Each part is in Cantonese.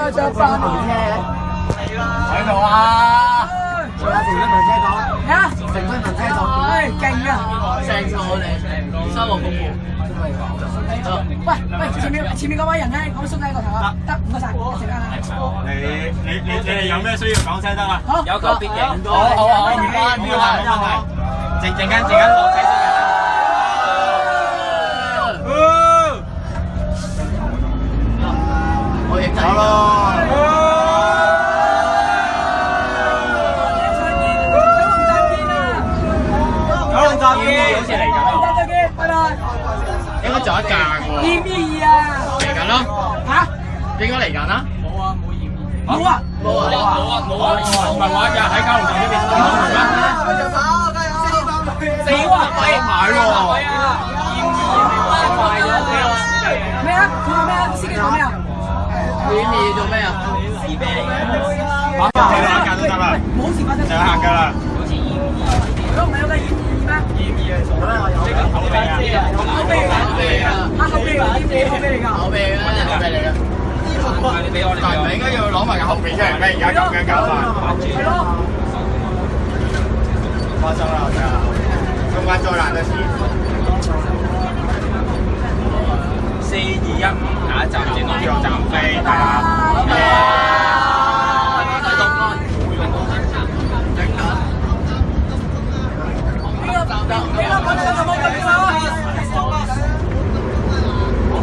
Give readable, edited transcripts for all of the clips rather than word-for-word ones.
啊，仲有8年喺度啊！仲有成分車講咩啊？成分車講，勁啊！正錯你，收我服務。喂，前面嗰位人咧，講鬆低個頭啊！得，唔該曬，一陣間啊。你哋有咩需要講聲得啊？好，有求必應。好，唔關標下冇問題。陣間落車先。我影睇咯。九龍站見，好似嚟緊咯。再見，拜拜。應該仲有一架喎。驗2啊？嚟緊咯。嚇？應該嚟緊啦。冇啊！唔係話日喺九龍站呢邊先講咩？買喎。咩啊？佢話咩啊？司機講咩啊？驗2做咩啊？試啤嚟嘅。睇到一架都得啦，冇事發生。就行㗎啦。唔係有個驗2咩？即係口鼻啊！口鼻嚟㗎，口鼻嚟㗎，口鼻嚟㗎。口鼻嚟㗎。但係唔係應該要攞埋個後備出嚟咩？而家咁樣搞法。係咯。發生啦！真係，中間災難嘅事。4、2、1，下一站轉到呢個站飛，係啦。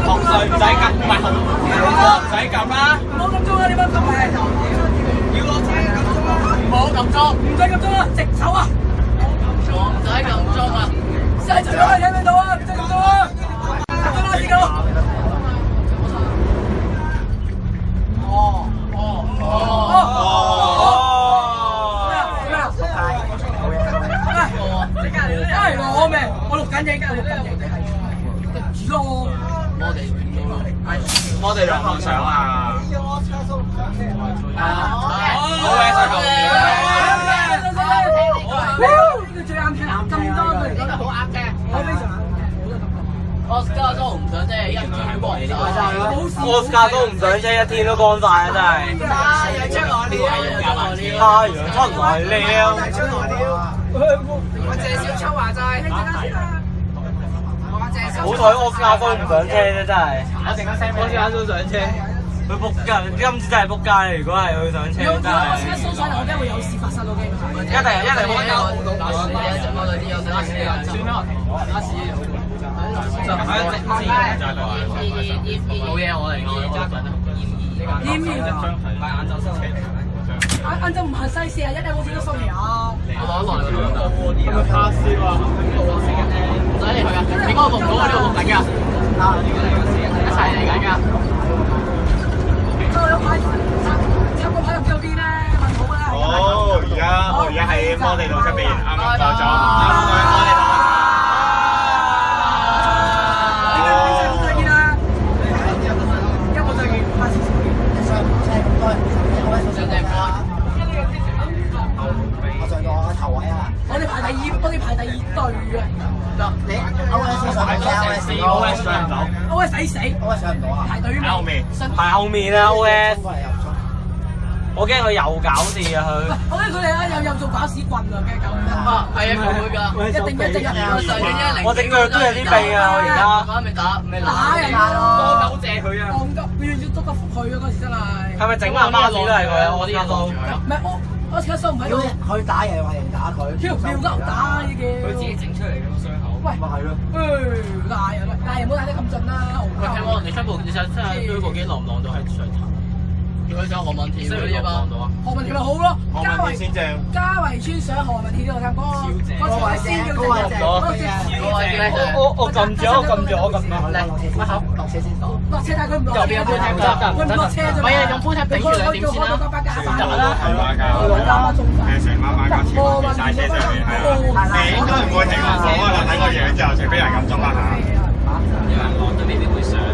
紅隧唔使撳，唔係紅唔使撳啦。唔好咁鐘啊！你班同學。要落車撳鐘啊！唔好撳鐘，唔使咁鐘啊！直走啊！唔使撳鐘啊！細仔啊！聽唔聽到啊？唔使咁鐘啊！撳鐘啦，師哥。攞命！我錄緊影㗎，錄緊影。住咯。我哋有冇相啊？呢個最啱聽，咁多對，覺得好啱聽。我非常啱聽。Oscar 都唔想即係一天光晒。Oscar 都唔想車一天都乾晒啊！真係。太陽出來了。我謝小秋話齋，你陣間先啦。好彩 Oscar 都唔上車啫，真係。我陣間 send 俾你。Oscar 都上車。佢仆街，今次真係仆街。如果係佢上車，真係。我先一收上嚟，我驚會有事發生到嘅。一定冇得救。冇嘢我嚟㗎。驗2啊！晏晝唔行西41，有冇錢都收嚟啊！咁咪 pass 喎。唔使嚟佢啊！你嗰個錄唔到啊？呢個錄緊㗎。一齊嚟緊㗎。有牌插個牌入邊咧，問好啦。好，我而家喺摩地道出邊，啱啱到咗，啱啱喺摩地道。再見啦！一冇再見，下次再見。我哋排第2隊啊！你 OS 上唔到 OS 上唔到 OS 抵死 ，OS 上唔到啊！排隊喺後面，排後面啊 OS。我驚佢又搞事啊佢。我驚佢哋啊又做搞屎棍啊！驚咁。係啊，佢會㗎。一定我隻腳都有啲痹啊！我而家。咪打人咯！多謝佢啊！戇鳩，佢要捉得服佢啊！嗰時真係。係咪整下巴士都係佢啊？我啲人都。唔係我車手唔喺度。佢打人話人打佢，跳鳩打呢啲。佢自己整出嚟嘅個傷口。喂，咪係咯。嗌人唔好睇得咁盡啦！喂，聽講你出部，你想真係追部機浪唔浪到喺上頭？佢上何文田嗰啲嘛？何文田咪好咯，何文田先正。嘉維村上何文田呢度咁嗰個先叫正，我撳住，我撳住。乜口落車先講。落車但係佢唔落車。右邊有杯踢唔得，佢唔落車啫。唔係啊，用杯踢頂住兩點先啦。係馬架，成晚馬架全部停曬車上面，係啊。你應該唔會停落火㗎啦，睇個樣之後，除非人咁捉啦嚇。因為浪都未必會上啦。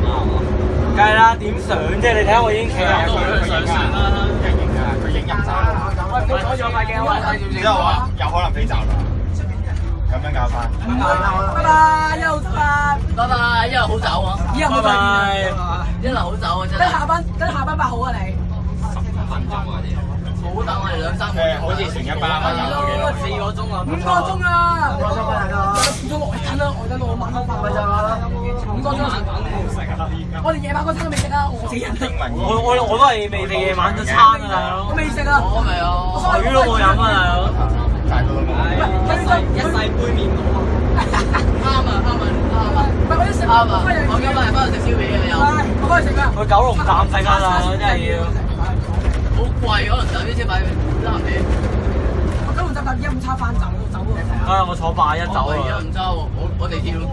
梗係啦，點上啫？你睇下我已經企喺度。上船啦，影㗎，佢影入晒。我咗塊鏡然之後話有可能飛閘啦，咁樣搞法。拜拜，一路走啦，拜拜，一路好走啊！以後冇再見。一路好走啊！真係。等下班8號啊你。好等我哋2、3個。好似成一班啊，等咗幾耐？4個鐘啊5個鐘啊！ 5個鐘啊，大哥。咗我等啦，我等到我晚黑飯。咪就係咯。5個鐘。我哋夜晚嗰餐都未食啊，餓死人啦！我都係未食夜晚嗰餐啊，大佬。我未食啊。我未啊。水都冇飲啊，大佬。一世杯麵我啊。啱啊！唔係我要食。啱啊！我今日翻去食宵夜嘅又。我翻去食啊！去九龍站食啊，大佬真係要。好貴，可能就啲車牌得唔起。我九龍站搭1-5叉翻站走喎。啊！我坐8-1走啊。1-5叉喎，我地鐵咯。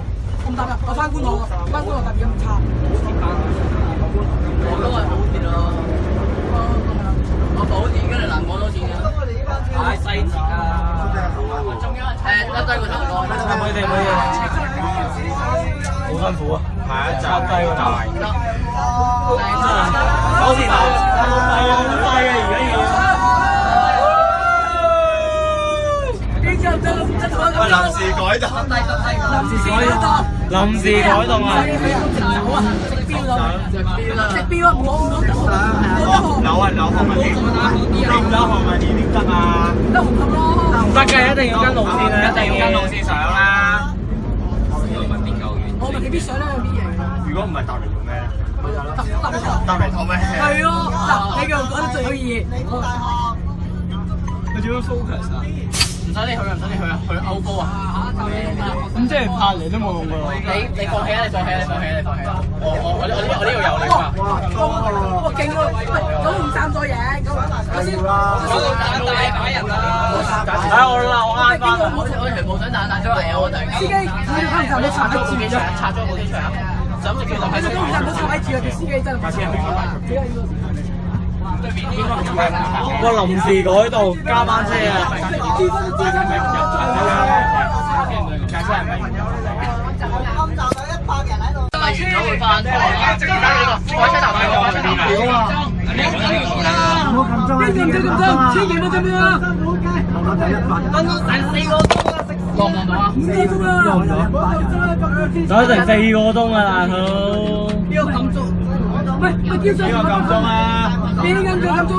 我唔搭啊！我翻觀塘啊！翻觀塘搭1-5叉。我都係補貼咯。我補貼跟住南港多錢嘅。唉，西鐵啊！一低個頭過。唔好辛苦啊！下一集低個頭。好似係啊，好快嘅而家要。喂，臨時改動，臨時改動啊！食標啊！我扭何文田，扭何文田點得啊？得紅磡咯。唔得嘅，一定要跟路線啊！一定要跟路線上啦。我咪幾必上咧有啲嘢。如果唔係搭嚟做咩咧？搭搭嚟做咩？係咯，嗱，你繼續講得最有意義。佢點樣 focus 啊？唔使你去啊，唔使你去啊，去歐波啊！咁即係拍嚟都冇用㗎喎。你放棄啊！你放棄啊！我呢度有你啊！哇勁喎！喂，九龍站再贏，頭先大把人啊！我啱翻啦。我全部想彈出嚟啊！我突然間司機，九龍站你插喺住啊！拆咗部機出嚟啊！想住就喺九龍站都插喺住啊！條司機真係。哇！臨時改道加班車啊！架車係咪？完咗會翻台啊！即刻呢個快車頭係快車頭啊！唔好咁裝，邊個唔得咁多？千祈唔好咁樣啊！我第1班。等咗成4個鐘啊！落唔到啊5個鐘啊！走成4個鐘啊，大佬！呢個咁足，喂，叫上呢個咁鐘啊！邊間叫咁鐘？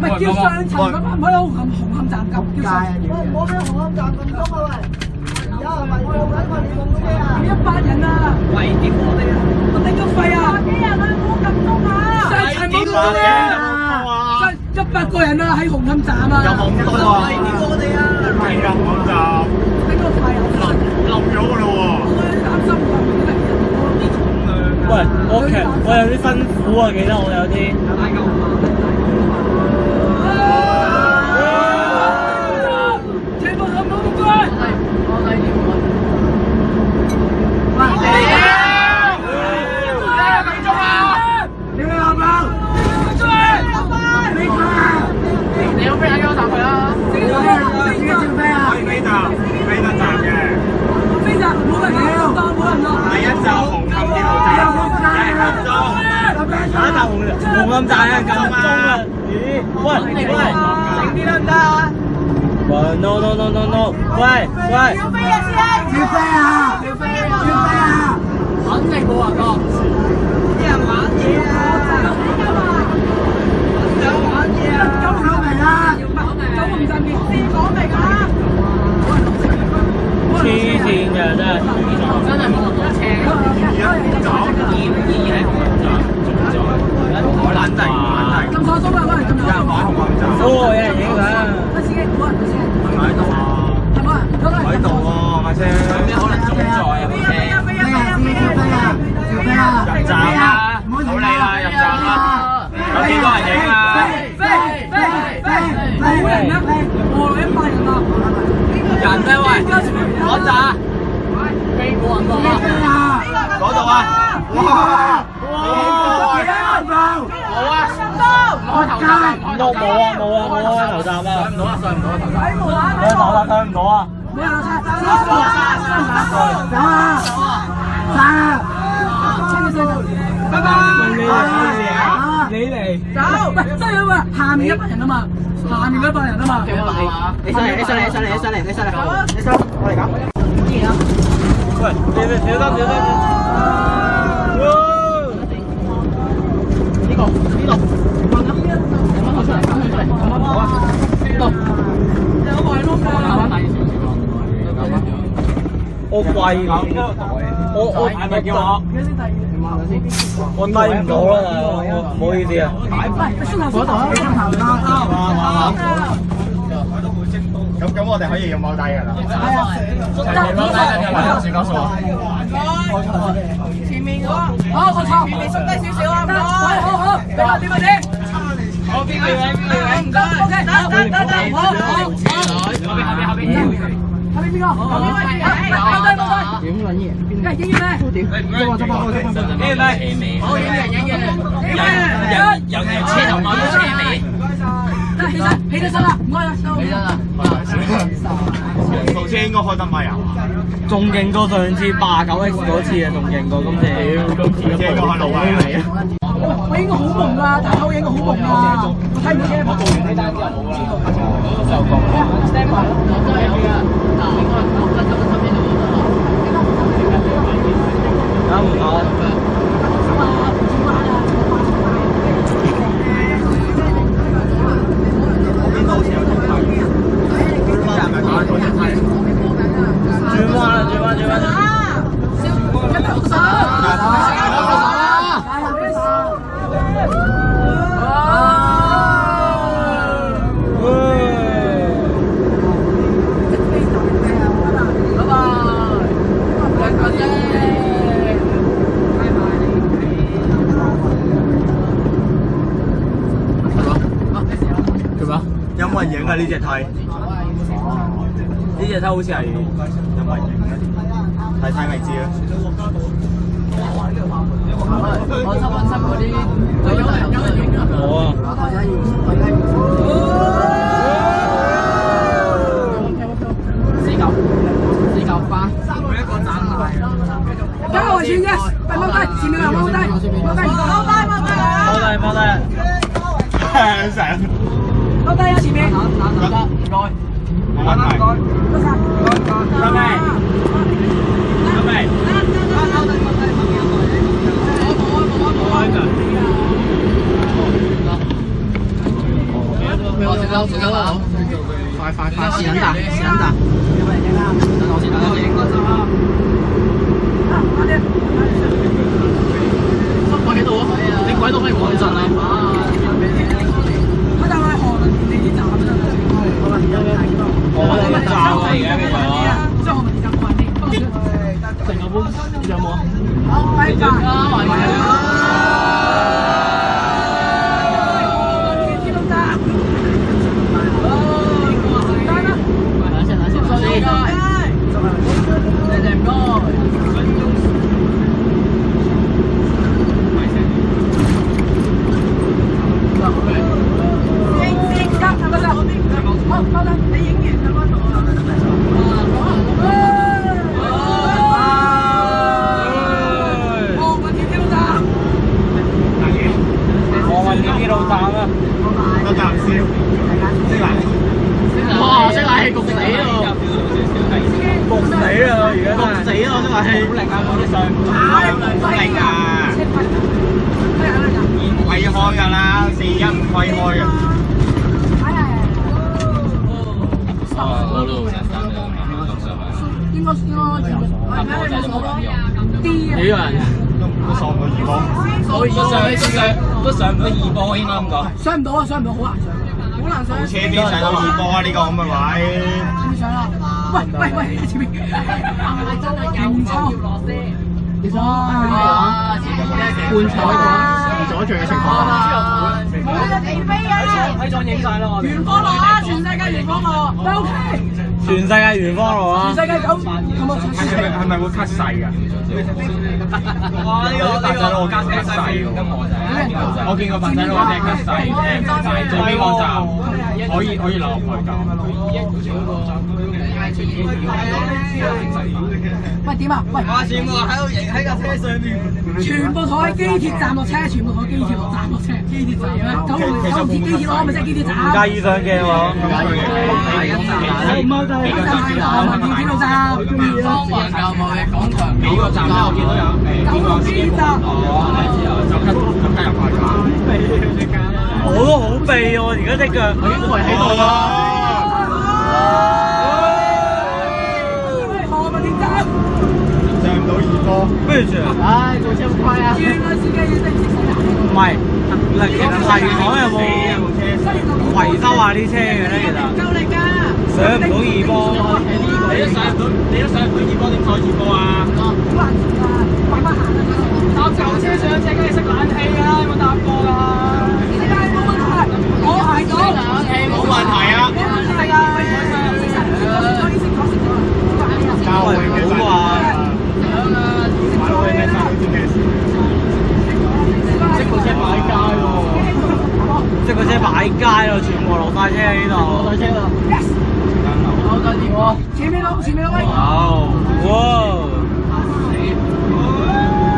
喂，叫上層嗰班唔喺紅磡站咁叫上。唔好俾紅磡站咁鐘啊喂！而家係咪做緊個電動車啊100人啊！喂，點我哋啊？我頂咗肺啊！幾人啊？冇咁鐘啊！上層冇咁鐘啊！100個人啊！喺紅磡站啊！有冇咁多啊？點我哋啊？係啊，紅磡站頂咗肺啊！冧咗㗎咯喎！我有啲擔心㗎，喂，我有啲辛苦啊，記得我有啲。全部都冇關。你有飛喺嗰度佢啦？飛得站嘅。飛站冇人落，冇人落。第一就紅磡鐵路站，係紅磡。打頭紅磡站啊，夠鐘啦！咦？喂，整啲得唔得啊？喂 ，no， 喂！要飛啊，師兄！要飛啊！要飛啊！肯定冇人過。啲人玩嘢啊！玩嘢啊！九龍明啊！九龍站電視講明啊！黐線嘅真係，真係冇咁多車。2喺紅磡站，海南站，咁錯鐘啊！喂，咁錯鐘啊！哦，有人影相。司機冇人先。喺度啊！係嘛？喺度喎，架車。有可能中載啊部車。入站啦！好嚟啦，入站啦！有幾多人影啊？冇人啊！我100人啊！人咧喂，嗰扎飛冇人過啊！嗰度啊！哇！冇啊！開頭站冇啊，開頭站啊！上唔到啊！上唔到啊！頭站。上唔到啊！冇人拜拜。你嚟。走，喂，真係喎，下面100人啊嘛，下面100人啊嘛。你上嚟，我嚟搞。喂，小心！呢個。我貴我係咪叫我？我低唔到啦，唔好意思啊。咁我哋可以用踎低㗎啦。算夠數啊！前面嗰個，好，我錯，前面縮低少少啊，唔該，好，點啊點？好，邊個位？唔該 ，OK，得，好，後邊。後邊邊個？後邊位，影緊嘢，影咩？好，影車頭望到車尾。起得身啦，唔該啦，起身啦。部車應該開得咪啊？仲勁過上次89X 嗰次啊，仲勁過今次。今次應該開路位嚟啊！我應該好蒙㗎，大口影好蒙㗎，我睇唔到車。我做完呢單之後冇啦。就講啦 ，stand by， 我都係有㗎。嗱，應該我跟咗身邊度。啱唔啱？有冇人影啊？呢隻梯？呢隻梯好似係有冇人影啊？睇咪知啦。我7嗰啲，有人影啊！我啊。四嚿花，每一個站埋。加個位轉嘅，踎低，前面有踎低，踎低，成。踎低啊！前面。唔該。冇問題。得未？得未？食得啦！快！時間大。等我先，我喺度啊！你鬼都可以望陣啊！佢就係河倫地鐵站啫。我係站嚟嘅其實。即係河倫地站快啲。成個杯有冇啊？拜拜。哇！識冷氣焗死咯，焗死啊！而家焗死咯！真係好力啊！嗰啲上好力啊！貴開㗎啦，41唔貴開嘅。應該幾個人？都上唔到2波，都上唔到2波，應該咁講。上唔到啊！上唔到，好難上，好難上。車邊上到2波啊！呢個咁嘅位。點上啦？喂，前面。勁抽。哇！半彩嘅左轉嘅情況。冇啊！地飛啊！睇咗影晒啦，我哋。圓方路啊！全世界圓方路都 OK。全世界圓方路啊！全世界咁啊！係咪會 cut 細㗎？哇！呢個白仔佬 cut 細喎，我見過白仔佬隻 cut 細，最邊個站可以留落去㗎？喂，點啊？喂！全部喺度影喺架車上面，全部坐喺機鐵站落車，全部坐機鐵站落車，機鐵站啊！九龍鐵機鐵咯，咪即係機鐵站。唔介意上鏡喎。第一站啊！踎低，就係何文田鐵路站，中環舊貿易廣場幾個站咧？我見到有邊個司機站？就跟入去㗎。我都好痹喎，而家隻腳已經圍喺度啦。何文田站，上唔到二波。咩事啊？唉，做車咁快啊！轉個司機識唔識死人？唔係，其實麗港有冇維修下啲車嘅咧？其實夠力㗎，上唔到二波，你都上唔到二波，點坐二波啊？好難轉啊，慢慢行啊！搭舊車上車梗係熄冷氣㗎，有冇搭過㗎？但係冇問題，我係到，冇問題啊！冇問題啊！教會嘅好啊！教會嘅咩事？即部車擺街喎，即係個車擺街咯，全部落晒車喺呢度。落車啦！好得意喎！前面兩位，哇！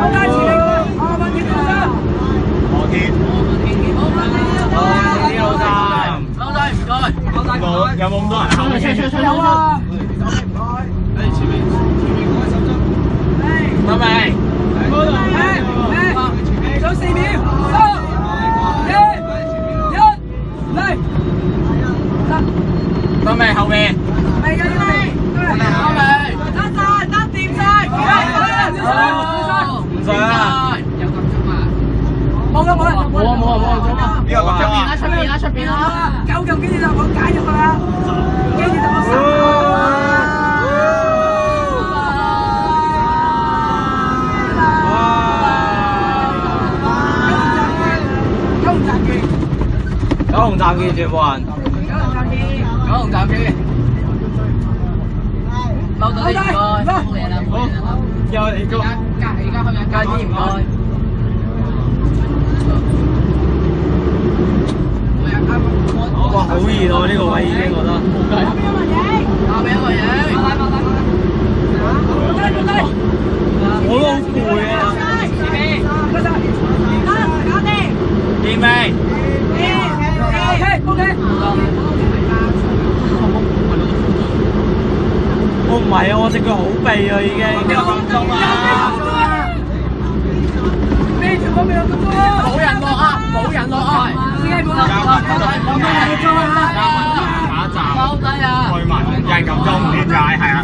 好啦，前面何文田路站，何天？呢度站。收低唔該。有冇咁多人行？有啊。得未？仲有4秒，3、2、1，嚟！得未？後面？未㗎，呢邊。得晒，得掂晒。唔使啊！冇啦。呢個咁樣出邊啦！九嚿機就我解入去啦，機就我收。九龍站見全部人。九龍站機，收到你唔該，冇嘢啦，冇嘢啦。又你個。而家去緊街啲唔該。哇！好熱喎，呢個位已經覺得。打俾一個影。我都好攰啊！掂未？我唔係啊，我隻腳好痹啊，已經。冇人落啊！冇人落啊！下一站。收低啊！愛民有人撳鐘，唔知點解係啊？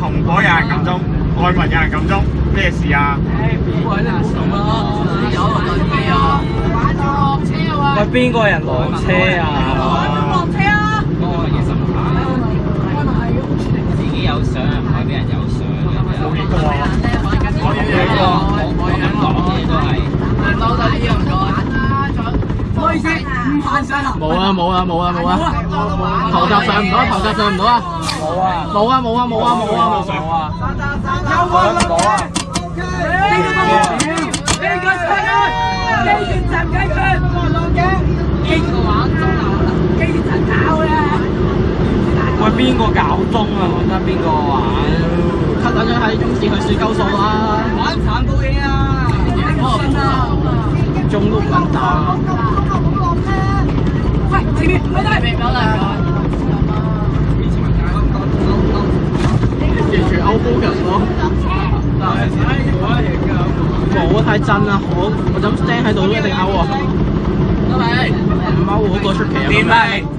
紅果有人撳鐘，愛民有人撳鐘，咩事啊？喂，邊個人落車啊？自己有相唔可以俾人有相嘅。冇見過啊！我見過。我咁講嘅都係。收低啲唔該。唔好意思，唔限上啦。冇啊！頭閘上唔到啊！冇啊！冇啊！冇啊！喂，邊個搞鐘啊？我覺得邊個玩？吸緊咗喺中線去水溝數啦！玩殘部嘢啊！鐘都唔敢打。喂，前面唔該低。完全 out focus 咯。冇太震啦，我就咁 stand 喺度都一定 out 啊！唔 out 好過出奇啊！點解？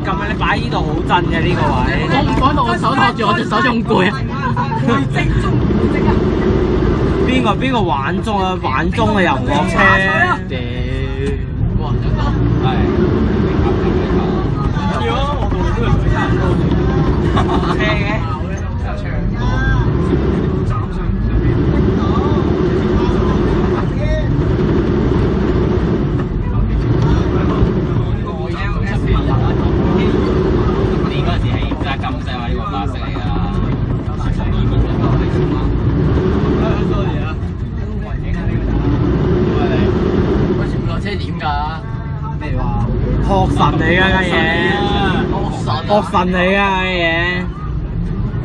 咁你擺呢度好震嘅呢個位。我唔講到我手托住，我隻手仲攰啊！邊個玩鐘啊？玩鐘啊又唔落車。哇！有個係。如果我同你都係唔差唔多嘅。車嘅。你嗰陣時係揸金色話呢個白色嚟㗎。落車點㗎？咩話？學神嚟㗎嘅嘢。學神嚟㗎嘅嘢。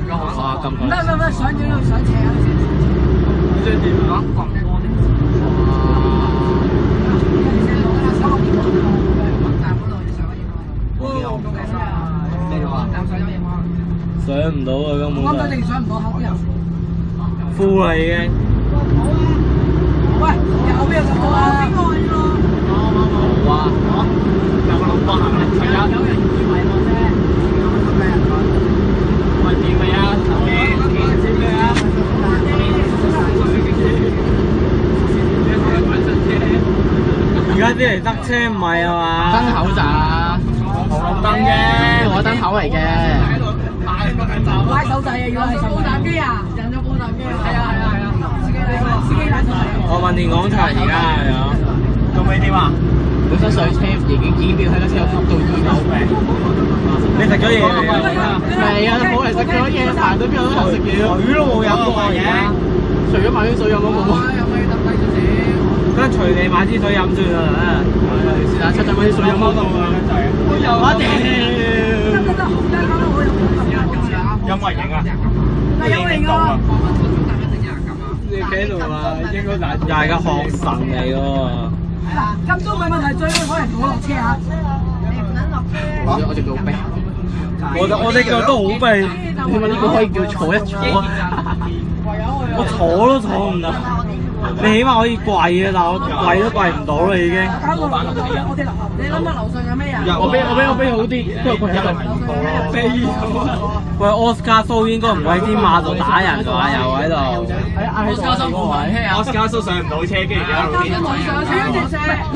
哇！咁唔得，上車啊！即係點啊？咩話？上唔到啊，根本啱啱定上唔到口邊。敷啦已經。喂，有咩就好啊？邊個啊？冇啊，有個老闆行嚟，係啊，有人以為我啫。喂，點啊？點咩啊？而家啲嚟得車唔係啊嘛？燈口咋？紅燈啫，我燈口嚟嘅。拉手掣啊！要係手打機啊！人有冇打機啊？係啊！司機拉手掣。我問電廣場而家有。做咩點啊？本身上車已經飆喺架車度到2樓。你食咗嘢未啊？未啊，冇嚟食咗嘢，行到邊度都有食嘢。水都冇飲過嘅。除咗買啲水飲都冇。有冇特貴少少？跟隨你買支水飲算啦。是但，7仔買啲水飲都到啊！我屌！有冇人影啊？有影啊！你企喺度啊，應該大。又係個學神嚟喎。嗱，咁都冇問題，最好可能同我落車嚇。我隻腳好痹。我隻腳都好痹。你問呢個可以叫坐一坐啊？我坐都坐唔到。你起碼可以跪啊，但我跪都跪唔到啦已經。我哋樓下，你諗下樓上有咩人？我俾好啲，不過跪喺度。喂，Oscar 蘇應該唔喺天馬度打人㗎嘛，又喺度。喺加收嗰位。Oscar 叔上唔到車，跟住而家路邊。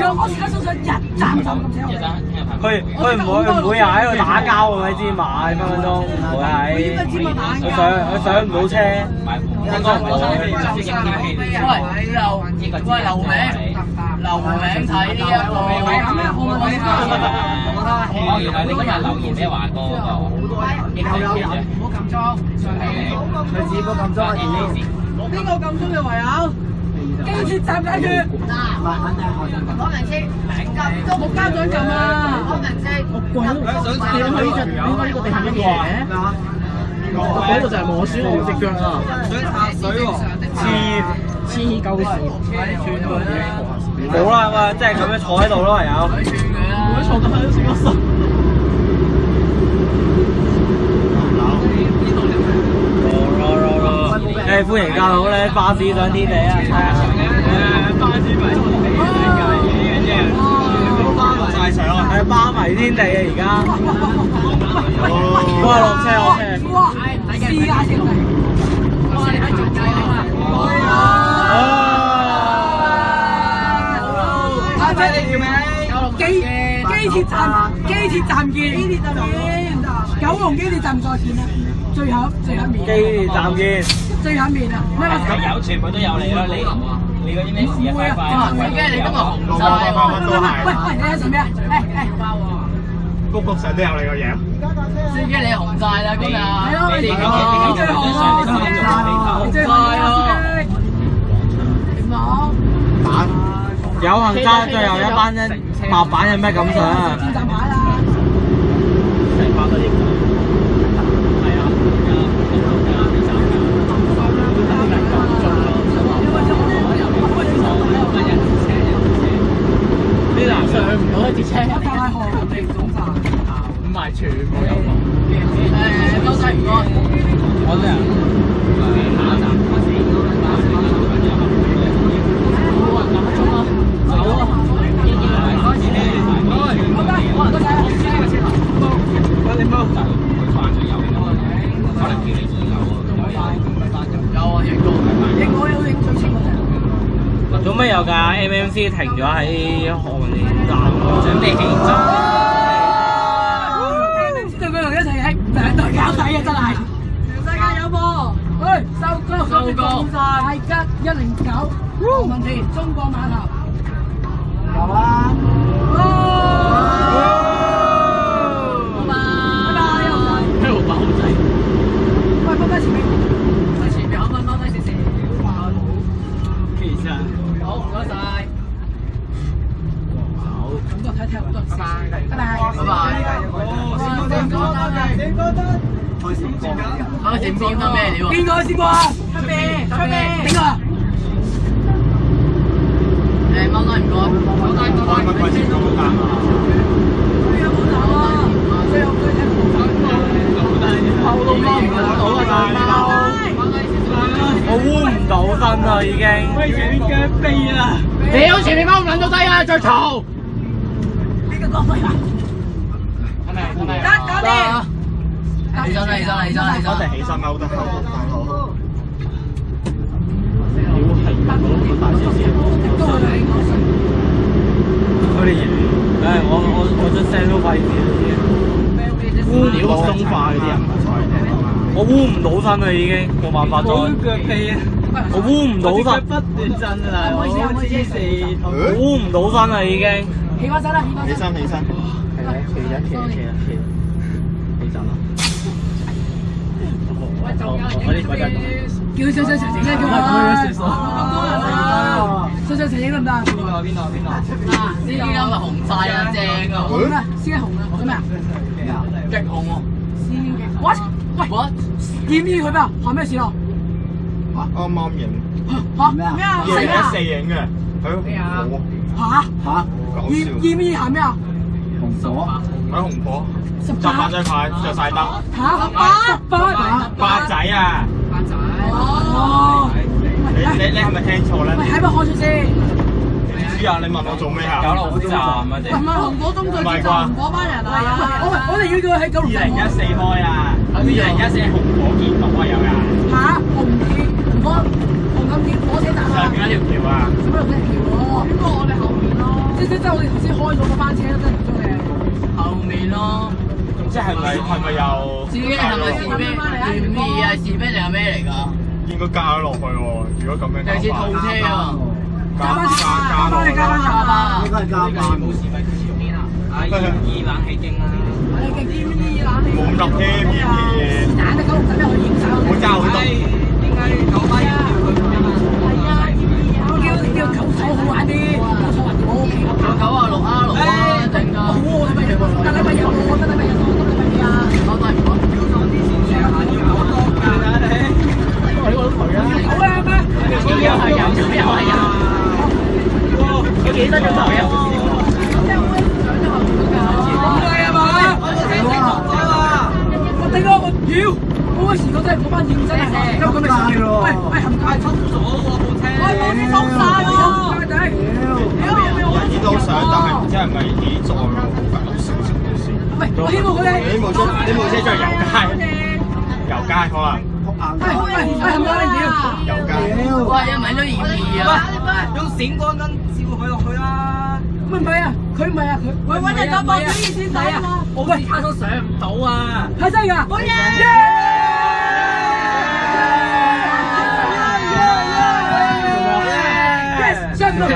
有我車上日站就咁車。佢唔會又喺度打交喎喺天馬分分鐘唔會喺。佢上唔到車，應該唔會。喂，留名睇呢一個。哦，原來你今日留言俾華哥嗰個，應該係嘅。唔好撳鐘，佢只不過撳咗邊個撳鐘嘅唯有？機鐵站解決。攞名車，冇家長撳啊！攞名車，你可以呢個地係乜嘢？我喺度就係磨損我隻腳啊！黐鳩線，冇啦嘛，即係咁樣坐喺度咯，唯有。我坐得喺度食咗心。誒，歡迎家佬咧，巴士上天地啊！巴士迷晒相啊！係巴迷天地啊！而家。哇！落車落車。哇！試下先嚟。哇！你睇仲計啊！阿姐你條名？機鐵站見。九龍機鐵站再見啦！最後面。機鐵站見。最後面啊！咩話？有全部都有你啦，你嗰啲咩事啊？快快！點解你今日紅晒？喂，你喺做咩啊？谷上都有你個嘢。司機你紅晒啦今日。係咯，你最好最好點講？有幸揸最後一班人白板有咩感想啊？站牌啦！成班都應該。係啊，呢度上唔到一節車。大河地總站。唔係全部有落。多謝唔該。我哋啊，下一站開始。走啊！喂，你冇？可能叫你有有啊，影到。影我有影最清嗰隻。做咩有架 MMC 停咗喺何文田站？準備慶祝。同佢同一齊影，兩隊交底嘅真係。全世界有波，喂，收工晒，109，何文田中國碼頭。有啊。拜拜。喺度爆仔。喂，放低前面。前面可唔可以踎低少少？其實好，唔該晒。好多睇睇好多。拜拜。拜拜。拜拜。開點光得咩料？邊個試過啊？出邊？邊個？踎低唔該。有冇走啊？最後佢睇冇走。後都幫唔到啊！大貓，我烏唔到身啦已經。喂，前面腳飛啊！屌，前面貓唔撚到低啊！再嘈！呢個過去啦！搞掂！起身啦！起身啦！起身啦！起身！我哋起身踎得後，大佬。屌係咁大少少。佢哋我出聲都費事啦已經。烏屌中化嗰啲人，我烏唔到身啦已經，冇辦法再。腳屁啊！我烏唔到身。不斷震啊！我黐線，我烏唔到身啦已經。起翻身啦！起身起身。係啦，企陣啦。我啲鬼仔。叫上上成成咧，叫佢。上上成成得唔得？邊度？啊！呢啲咪紅晒啊，正啊！紅啊，先係紅啊，做咩啊？極紅喎。What？ 喂，驗醫佢咩啊？係咩事啊？啱啱影。嚇咩啊？2014影嘅，喺火。嚇！驗醫係咩啊？喺紅火。執翻張牌，着晒燈。八仔啊！哦。你係咪聽錯咧？喂，喺邊開出先？唔知啊！你問我做咩啊？九龍站啊！唔係紅果中最接紅果班人啊！我哋要叫佢喺九龍站。2014開啊！2014紅火見到啊有㗎。嚇！紅磡鐵火車站啊！上面嗰條橋啊！上邊嗰條橋喎？邊個我哋後面咯？即係我哋頭先開咗嗰班車真係唔中嘅。後面咯。即係咪又？自己係咪是咩？驗醫啊？是咩定係咩嚟㗎？應該加咗落去喎，如果咁樣加似套車啊！加翻啊！應該係加班。冇事咪遲啲啦。驗冷氣經啦。我哋嘅驗醫冷氣。冇咁添，驗醫。但係九龍仔咩可以驗晒？我交好多。點解九巴要叫佢咁樣啊？係啊，叫九手好玩啲，九手玩我 OK。9啊6啊6啊，整㗎。好喎，得禮拜日喎，得禮拜日喎，得禮拜日啊！我都係唔講。好啊咩？又係有。有幾多隻頭啊？係啊嘛！我頂我屌！嗰個時覺真係嗰班認真係，咁咪事咯。喂，冚家衝咗喎部車。喂，部車衝曬喎！人影到相，但係唔知係咪起座咯？喂，我希望佢哋。你部車出去遊街，遊街可能。係冚家你屌！遊街。喂，一咪都驗醫啊！用閃光燈照佢落去啦。唔係啊，佢唔係啊，佢。喂，揾人搭博水先使啊！我個卡都上唔到啊！係真㗎！好嘢！上唔到啊！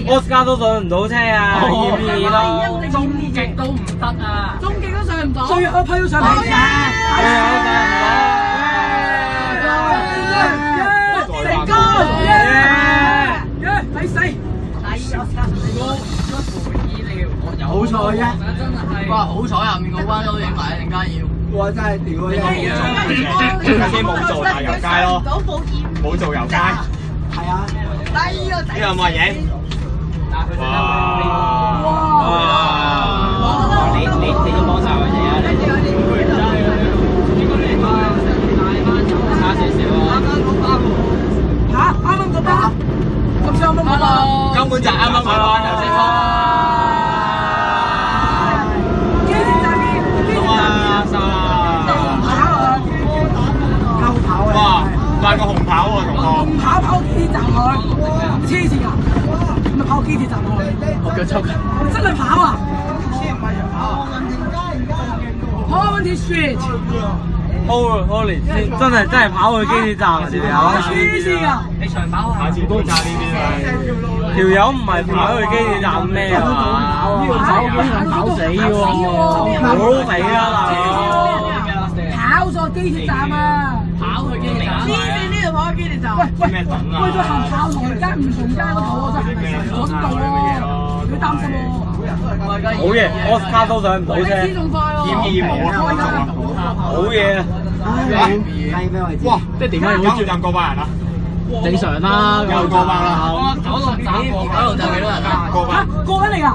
我家都上唔到車啊！驗醫咯，終極都唔得啊！終極都上唔到，最後一批都上唔到。最後上唔到。成功！第四。好彩啫！哇，好彩下面嗰關都影埋，陣間要。我真係屌你！司機冇做但係遊街咯，冇做遊街。係啊！呢個有冇人影？哇！你都幫晒我哋啊！差少少啊！嚇！啱啱嗰班，咁上啱啱嗰班，根本就啱啱嗰班頭先講。哇！買個紅跑喎，同學。紅跑機鐵站去，黐線㗎！咪跑機鐵站去，我腳抽筋。真係跑啊！Holland Street。Holy 真係跑去機鐵站啊！條友。黐線㗎！你長跑啊？下次都揸呢啲啦。條友唔係跑去機鐵站咩啊？呢個跑機能跑死喎！好死啊！大佬。跑咗機鐵站啊！跑去機鐵站。黐線呢度跑去機鐵站。喂，咩等啊？喂，再行炮台街唔同街嗰頭喎，真係嗰度喎，佢擔心喎。好嘢，我卡都上唔到車。仲快喎。驗冇啊！好嘢啊！哇！即係點解九龍站過百人啊？正常啦，又過百啦！九龍站幾多人啊？過百。過緊嚟㗎！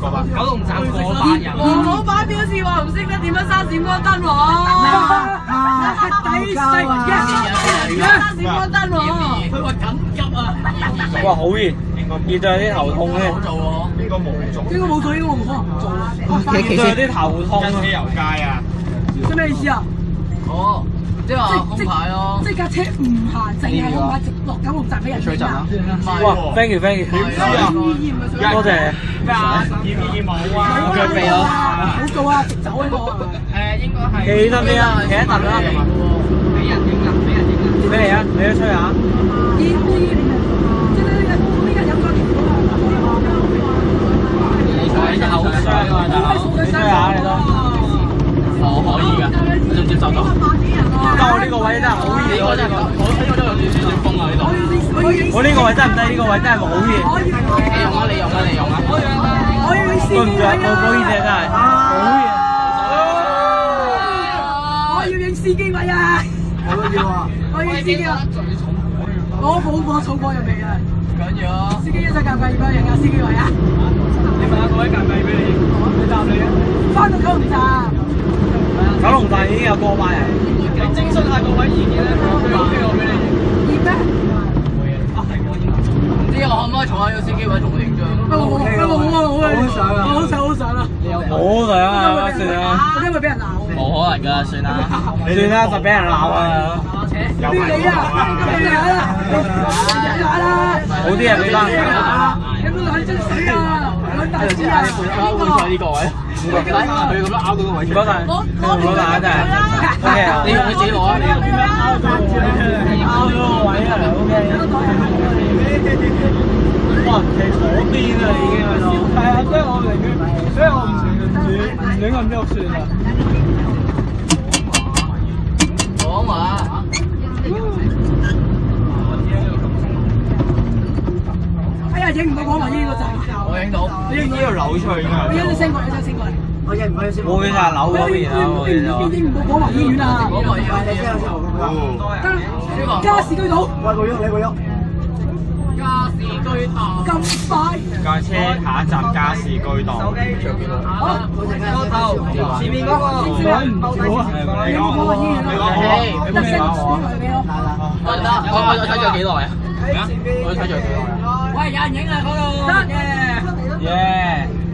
過百。九龍站過百人。老闆表示話唔識得點樣閂閃光燈喎。佢話緊急啊！哇，好熱，熱到有啲頭痛咧。應該冇做。應該冇做，應該冇可能做啊！熱到有啲頭痛跟車遊街啊！即咩意思啊？哦，即係話空牌咯。即架車唔行，淨係空牌直落九龍站俾人影啊！哇 ，thank you，thank you，多謝。咩啊？222冇啊！我腳避咯。好做啊，直走呢個。應該係。企得邊啊？企一陣啦。俾人影啊！俾人影啊！咩嚟啊？你都吹下。即係呢個有個條你睇就好傷啊，大佬！你吹下你都。我可以㗎，你接唔接受到？得我呢個位真係好熱，我呢個。我睇咗都有少少風啊呢度。我呢個位真係唔得，呢個位真係好熱。你用啊！我要司機位啊！唔好意思真係好熱。我要影司機位啊！我都要啊！我要司機啊！我冇貨重過入嚟啊！緊要啊！司機一隻夾計，要人架司機位啊！你問下各位夾計俾你，你答你啊！翻到九龍站。九龍站已經有過百人。你徵詢下各位意見咧，我俾你。熱咩？唔知我可唔可以坐喺個司機位同我影張？好想啊！好想啊！算啦。我驚會俾人鬧。冇可能㗎，算啦。算啦，實俾人鬧啊！邊你啊？好啲啊，俾翻。有冇兩樽水啊？兩大支啊！呢個位，佢咁樣拗到個位。唔該晒，唔該晒真係。OK，你用你自己攞啊！你用點樣拗到？拗咗個位啊 ！OK。哇，其實嗰邊啊已經喺度。係啊，所以我寧願，所以我唔亂咁喐算啦。講話。哎呀，影唔到廣華醫院個站。我影到。呢度扭出去㗎。我一升過，我影唔可以先。我影晒樓嗰邊啊！我影邊影唔到廣華醫院啊？嗰個要你先有先我加士居道。喂，個喐你個喐。加士居道。咁快？架車下一站加士居道。好，嗰頭前面嗰個。你講廣華醫院啊？得升俾我。我睇咗幾耐啊？我睇咗幾耐？喂，有人影啊嗰度。得。耶！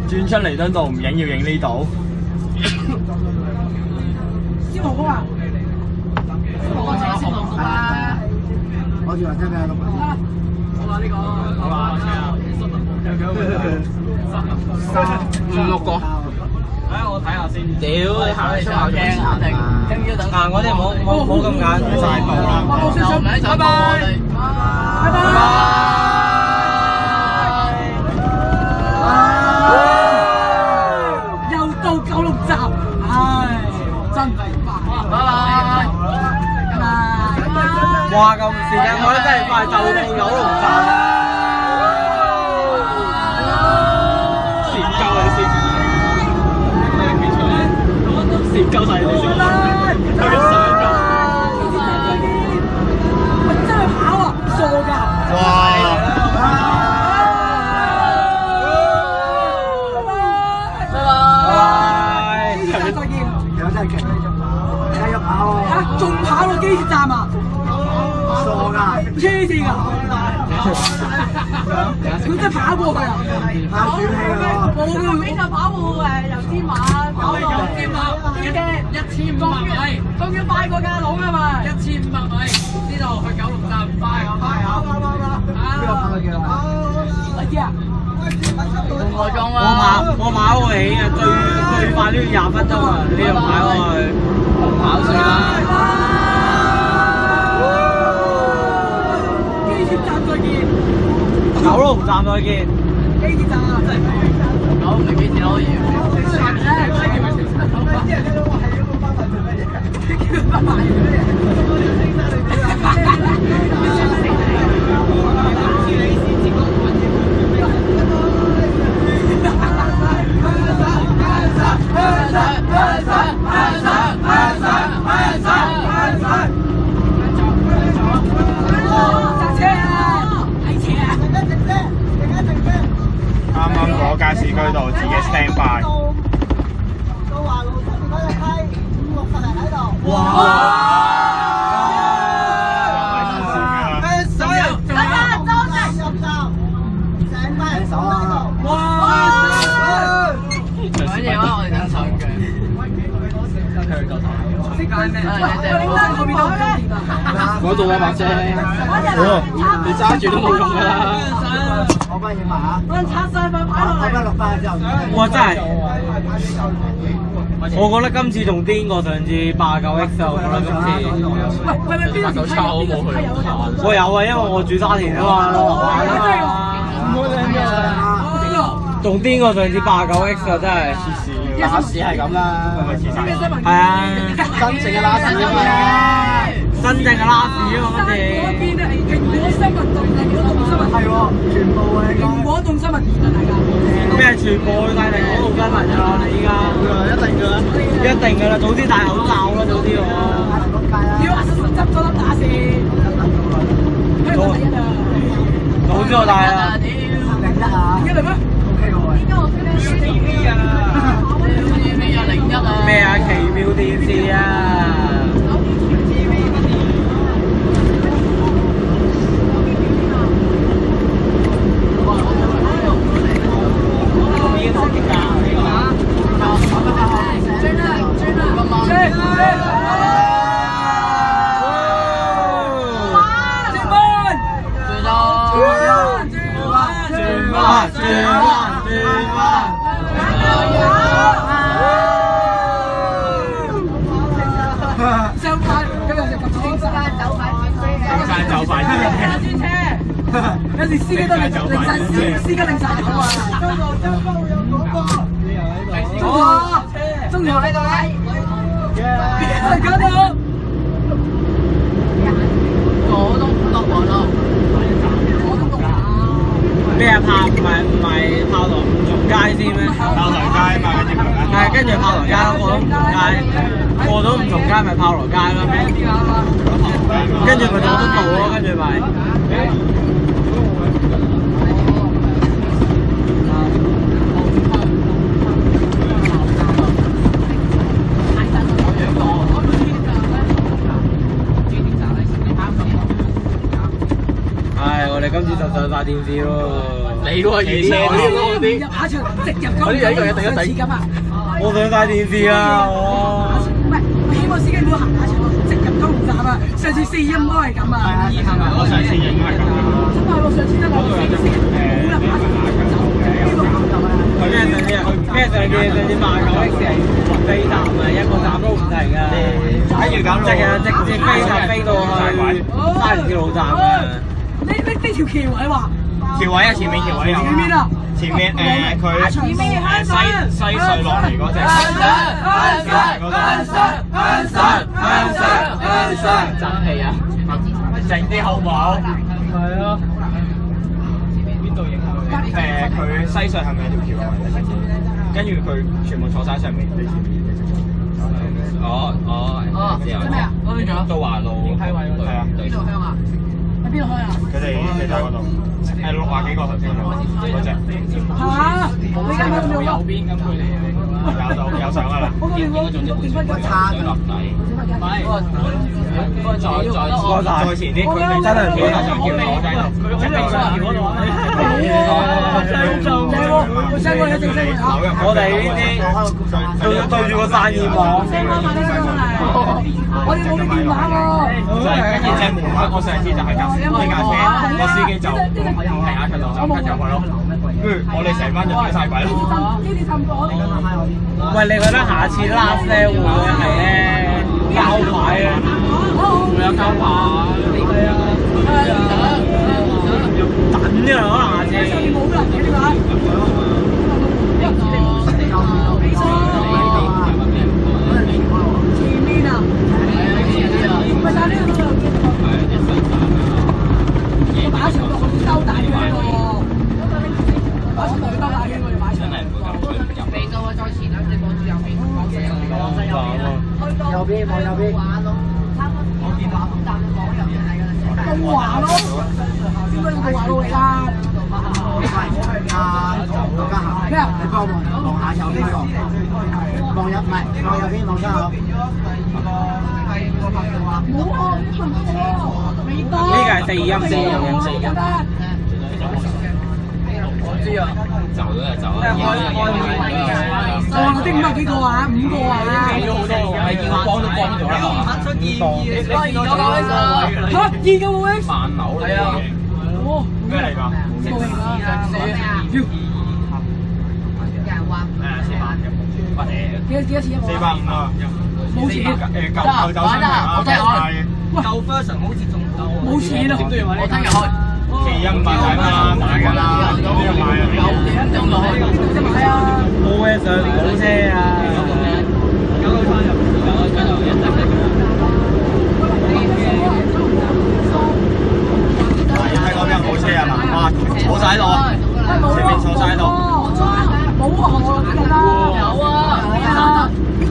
轉出彌敦道唔影，要影呢度。消防局啊！我請消防局啊！我住雲真嘅咁。好啊，呢個好啊，5、6個。我睇下先。屌，你行嚟出下鏡，肯定等行嗰啲冇咁眼晒步啦。我唔喺走步，我哋。拜拜。又到九龍站，唉，真係煩。拜拜。拜拜。哇！咁時間過得真係快，就到九龍站。蝕鳩啊你先，蝕鳩晒你先，佢上咗。喂，真係跑啊！傻㗎！哇！再見。有真係勁，繼續跑啊！嚇，仲跑到機鐵站啊？傻㗎，黐線㗎！佢真係跑過去啊！跑短氣啊！我邊就跑步由天馬跑到天馬，1500米，仲要快過架佬啊嘛！1500米，呢度去九龍站快。呢個跑得幾耐啊？你知啊？半個鐘啦。我跑起啊，最快都要20分鐘啊！呢度跑過去，跑算啦。機鐵站再見。九龍站再見。機鐵站啊！好，唔係幾錢可以？拜拜。啱啱嗰加士居道自己 stand by。到華路出面嗰隻梯，5、60人喺度。哇！後面都唔掂啊！嗰度有把遮，你揸住都冇用㗎啦。我幫你影埋嚇。我拆晒塊牌落我幫落翻之後。哇！真係，我覺得今次仲癲過上次89X啊！我覺得今次。喂，邊個時差我冇去？我有啊，因為我住沙田啊嘛。仲癲過上次89X啊！真係。拉屎係咁啦，係咪黐晒？係啊，真正嘅拉屎啊嘛！真正嘅拉屎啊嘛！嗰邊咧係蘋果新聞動定嗰種新聞係喎，全部啊！蘋果動新聞電啊大家。咩全部去晒蘋果動新聞㗎啦！你依家一定㗎啦，一定㗎啦，早啲戴口罩啦，早啲喎。要阿叔執咗粒打先，香港第一啊！早知我戴啦。而家嚟咩？咩啊？奇妙電視啊！有時司機都凌晨司機凌晨走啊！中途喺度咧，嗰度我都落網咯，咩啊？炮唔係炮台五重街先咩？炮台街嘛，係跟住炮台街過咗五重街，過咗五重街咪炮台街咯，跟住咪佐敦道咯，跟住咪。我哋今次就上晒電視咯。你嗰個熱車嗰啲，入馬場直入嗰啲上次咁啊！我上晒電視啦，我。唔係，我希望司機唔好行馬場，直入九龍站啊！上次4音都係咁啊！我上次影係咁。真係喎，上次真係我司機冇入馬場就呢個行入啊！咩上次啊？咩上次89X係飛站啊，一個站都唔停啊！直接飛站飛到去沙田鐵路站啊！呢條橋位話？橋位啊，前面橋位有。前面啊？前面佢西隧落嚟嗰隻。爭氣啊！整啲好唔好？係啊。邊度影啊？佢西隧係咪有條橋啊？跟住佢全部坐晒上面。做咩啊？去咗到華路梯位嗰度。係啊。邊度香啊？喺邊度開啊？佢哋喺嗰度。60幾個頭先嗰隻。嚇！你而家喺度右邊咁距離有相㗎啦。我見我電分一叉嘅落底。唔係，不過再前啲，佢哋真係幾大上橋攞低度，佢喺上橋嗰度啊！我哋呢啲仲要對住個散熱網。我哋冇啲電話喎。跟住隻門口，我上次就係架車，個司機就係壓佢落就跟住入去咯。跟住我哋成班就跌晒鬼咯。喂，你覺得下次 last 咧會唔會係咧膠牌啊？會有膠牌，係啊，等㗎可能下次。冇人嘅點解？前面啊！咪但係呢個都有見到。馬場都好收大嘅喎。馬場都收大嘅我哋馬場。未到啊！再前啦，你望住右邊。右邊望右邊。我見話咁站講右邊係㗎。東華咯，應該用東華路嚟啦。咩啊？你幫我望下右邊個，望右唔係望右邊望出口。冇啊！未到。呢個係4音。知啊。走咗就走啦。哇！嗰啲500幾個啊，5個啊。俾咗好多，係見我幫都幫咗啦。出建議，299 X 嚇299 X 萬樓嚟啊！哦，咩嚟㗎？高興啦！幾多錢一個450啊！冇錢。舊舊酒新啊！舊 version 好似仲夠啊！冇錢啊！我聽日開。415買啦，買㗎啦，都要買啊！即買啊！冇嘅上冇車啊！睇嗰邊冇車啊嘛？哇，坐晒喺度啊！前面坐晒喺度。冇啊！有啊！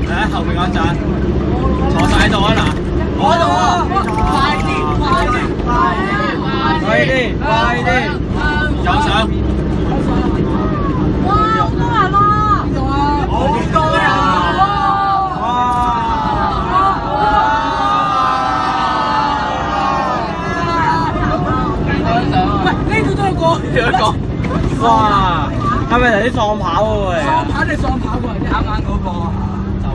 誒，後面嗰陣坐晒喺度啊嗱！我喺度啊！快啲！有相。哇！好多人啊！邊度啊？好多人喂，呢度都有個。哇！係咪嚟啲喪跑喎？喪跑過嚟啫。啱啱嗰個就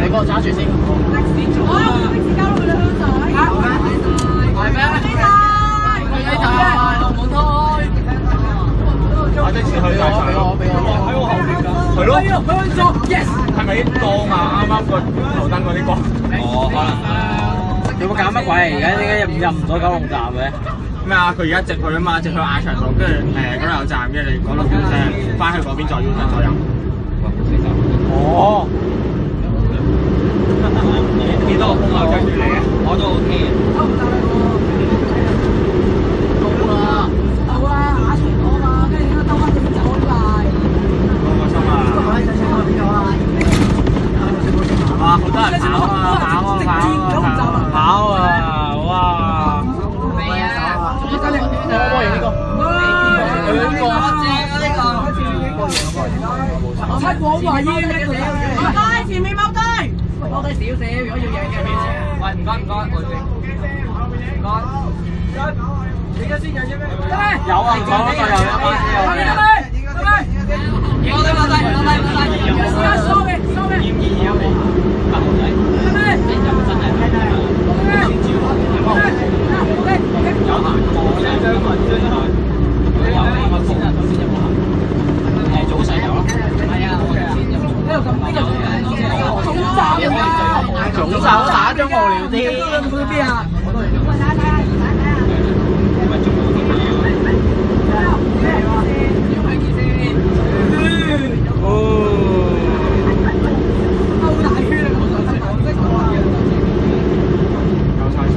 你幫我揸住先。我有的士交落去兩仔。係咩？冇開。我的士去晒場咯，喺我後邊㗎。係咯。向左 ，yes。係咪光啊？啱啱個頭燈嗰啲光。哦，可能有冇搞乜鬼？而家點解入唔到九龍站嘅？咩啊？佢而家直去啊嘛，直去亞長道，跟住嗰度有站，跟住你嗰度轉車，翻去嗰邊再 U turn左右。哦。幾多個風流跟住你啊？我都 OK 嘅。到啦，亞長道嘛，跟住應該兜翻轉走好快。開心啊！哇，好多人跑啊！哇！七廣華醫院呢度踎低，前面踎低，踎低少少，如果要贏嘅。喂，唔該，我先。唔該。你而家先贏啫咩？有啊，講嗰個有一班車有嘅。總手打咗無聊啲。去邊啊？兜大圈啊！有晒相，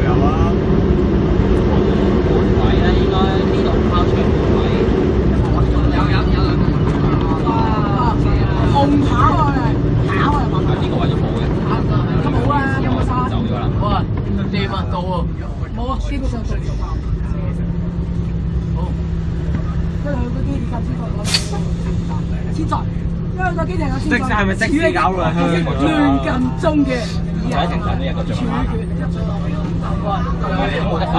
有啊。位咧應該呢度靠場位。有。紅跑啊！跑啊！呢個位就冇嘅。咁冇啊！有冇晒？走咗啦。哇！掂啊！到喎。冇啊！基本上對。好。跟住佢個機電架先在，因為個機電架先在。係咪即時搞㗎？鄰近中嘅。喺停緊呢一個鐘。唉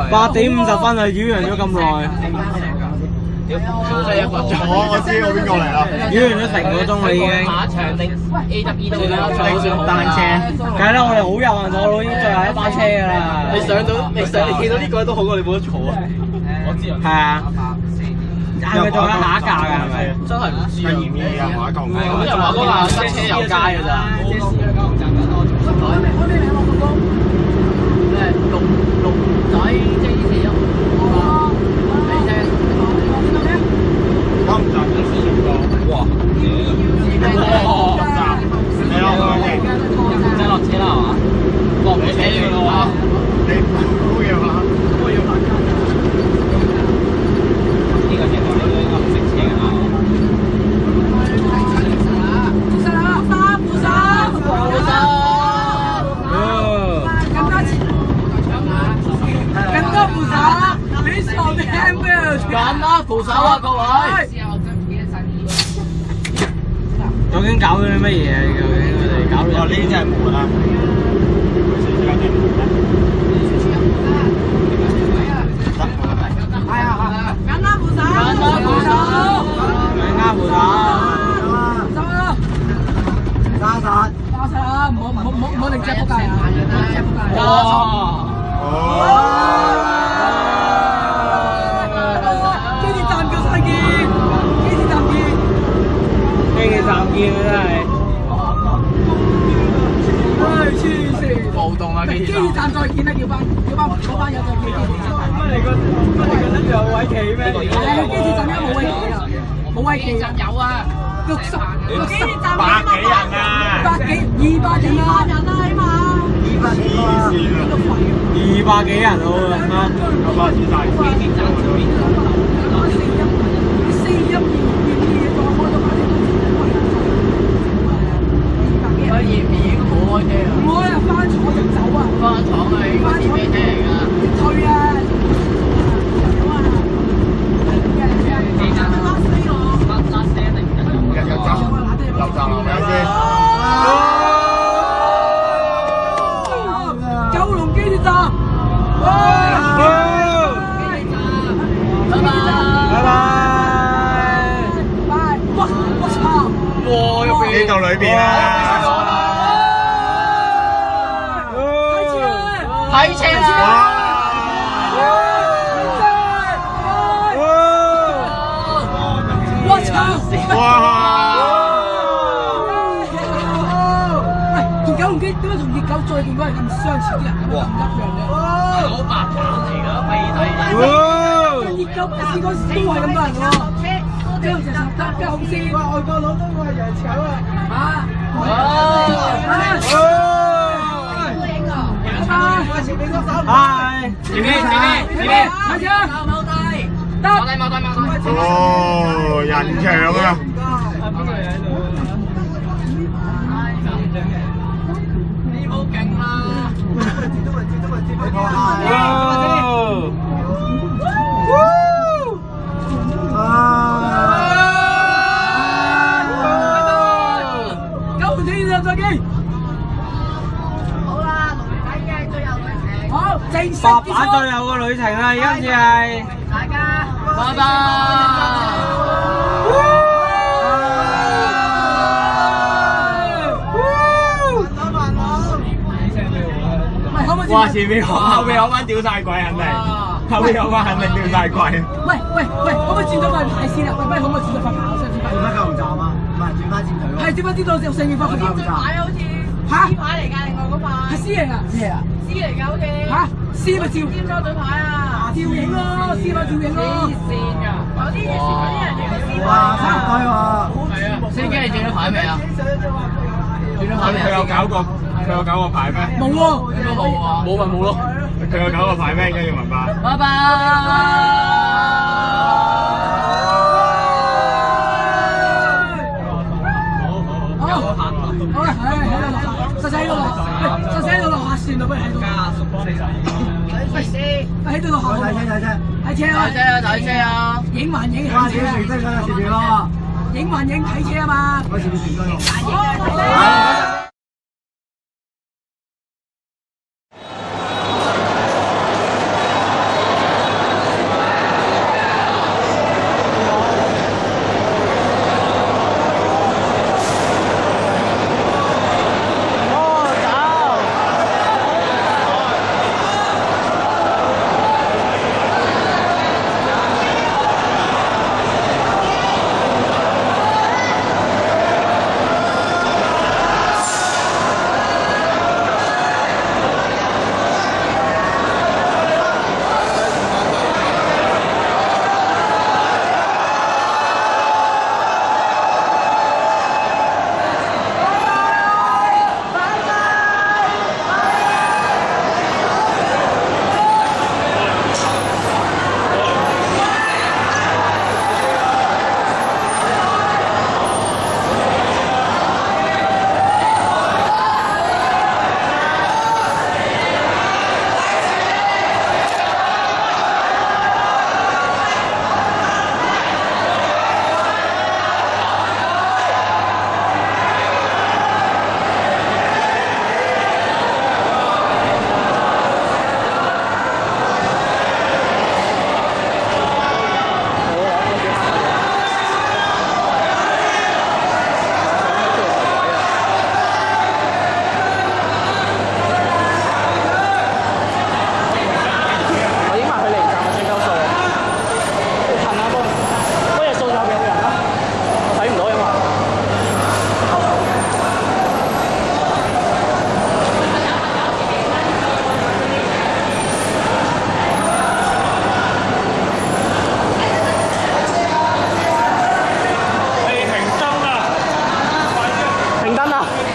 ，8:50分啊，擾攘咗咁耐。我知我邊個嚟啦。擾攘咗成個鐘啦已經。下一場定 A 都啦，單車。梗係啦，我哋好有運坐到已經最後一班車㗎啦。你見到呢個都好過你冇得坐啊！我知啊。係啊。係咪仲有下一架㗎？係咪？真係唔知啊！驗嘢啊，話一嚿。咁又話嗰架塞車遊街㗎咋？龍仔 J41。唔站公司用過。哇！你落去真落車啦係嘛？落唔車㗎喎。你好嘢嘛？呢個情況你都應該唔識車㗎啦。更多扶手，你傻咩更多扶手啊各位！究竟搞咗啲乜嘢？究竟佢哋搞咗？呢啲真係悶啊！簡單扶手，揸實，揸實啊！唔好令隻仆街啊！隻仆街。機鐵站叫再見，機鐵站見。機鐵站見啊真係。唉，黐線！暴動啊！機鐵站再見啦，叫班友再見。乜你覺得有位企咩？機鐵站而家冇位企啦，冇位企。有啊60站百幾人啊200人啊，起碼。 200幾人喎，有巴士大佢嫌已經冇開車啊！唔開啊，翻廠就走啊！翻廠啊，應該電車嚟㗎。退啊！入站係咪先？九龍機鐵站，拜拜。我操！哇！入邊呢度裏邊啊！睇車啊！我操！哇！同九龍機點解同熱狗再見嗰係咁相似啲人咁一樣嘅？好白板嚟㗎，飛低。熱狗試過都係咁多人喎。跟住就搭紅線，外國佬都話洋炒啊！前面嗰手，係。前面，睇住啊！得。哦，人牆啊！你好勁啦！九龍機站再見。好，正式白板最後個旅程啦，而家先係。大家拜拜。哇！前面後面有班屌晒鬼，肯定後面有班肯定屌晒鬼。喂，可唔可以轉咗塊牌先啊？喂，可唔可以轉咗塊牌？我想轉塊。轉翻九龍站啊？唔係轉翻尖咀喎。係轉翻尖咀，上面塊牌好似嚇 C 牌嚟㗎，另外嗰塊係 C 嚟㗎，咩啊？ C 嚟㗎，好似嚇 C 咪照尖沙咀牌啊，照影咯，C 咪照影咯。黐線㗎，有啲人認為 C 哇！牌。差唔多喎。係啊，司機你轉咗牌未啊？轉咗牌未？佢有搞個牌咩？冇喎，應該冇喎，冇咪冇咯。佢有搞個牌咩？跟住問翻。拜拜。好啦，喺度落，實喺度落，實喺度落下線啦，不如喺度。家屬幫你就喺度落下。睇車睇車啊！睇車啊！影還影，哇！睇車啊！前面停車前面咯。影還影，睇車啊嘛！我前面停咗咯。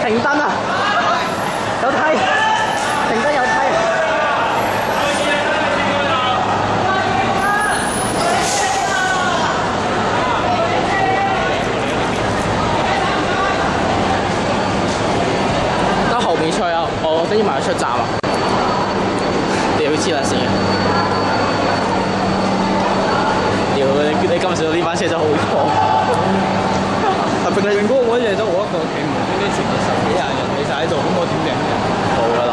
停燈啊！有梯，停燈有梯。得後面吹啊！我等於埋出站啊！屌黐撚線嘅！屌你今時到呢班車真係好錯。特別你嗰個位嘢都我一個企唔，點解前面10幾20人企晒喺度，咁我點贏？冇㗎啦。